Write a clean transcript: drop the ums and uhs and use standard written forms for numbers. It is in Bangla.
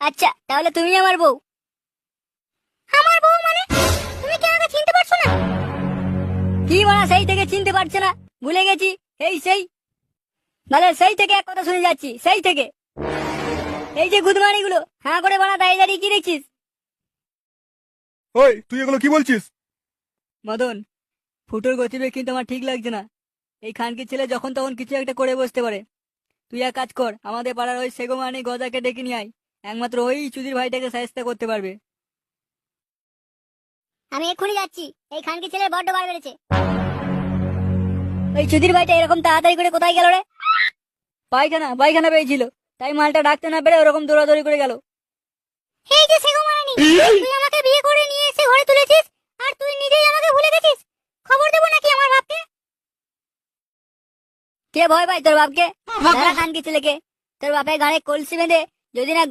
আচ্ছা তাহলে তুমি আমার বউ। আমার বউ মানে? তুমি কি আমাকে চিনতে পারছো না? কি মানে সেই থেকে চিনতে পারছে না? ভুলে গেছি। সেই মানে সেই থেকে এক কথা শুনে যাচ্ছি, সেই থেকে। এই যে গুদমানি গুলো হ্যাঁ করে বানা দাঁড়িয়ে দাঁড়িয়ে কি দেখছিস? ওই তুই এগুলো কি বলছিস? মদন, ফুটোর গতিবেগ কিন্তু আমার ঠিক লাগছে না। এই খানকির ছেলে যখন তখন কিছু একটা করে বসতে পারে। তুই এক কাজ কর, আমাদের পাড়ার ওই সেগোমানি গজাকে ডেকে নিয়ে আয়। একমাত্র ওই চুদির ভাইটাকে সাহায্য করতে পারবে। আমি এক্ষুনি যাচ্ছি। এই খানকি ছেলের বড্ড বার বেড়েছে। ওই চুদির ভাইটা এরকম তাড়াতাড়ি করে কোথায় গেল রে? পায়খানা পায়খানা পেয়েছিল, তাই মালটা ডাকতে না পেরে ওরকম দৌড়াদৌড়ি করে গেল। এই যে সেগো মারানি, তুই আমাকে বিয়ে করে নিয়ে এসে ঘরে তুলেছিস, আর তুই নিজেই আমাকে ভুলে গেছিস। খবর দেবো নাকি আমার বাপকে? কে ভয় পায় তোর বাপকে? দাঁড়া খানকি ছেলেকে। তোর বাপের গাড়ি কলসি বেঁধে যদি না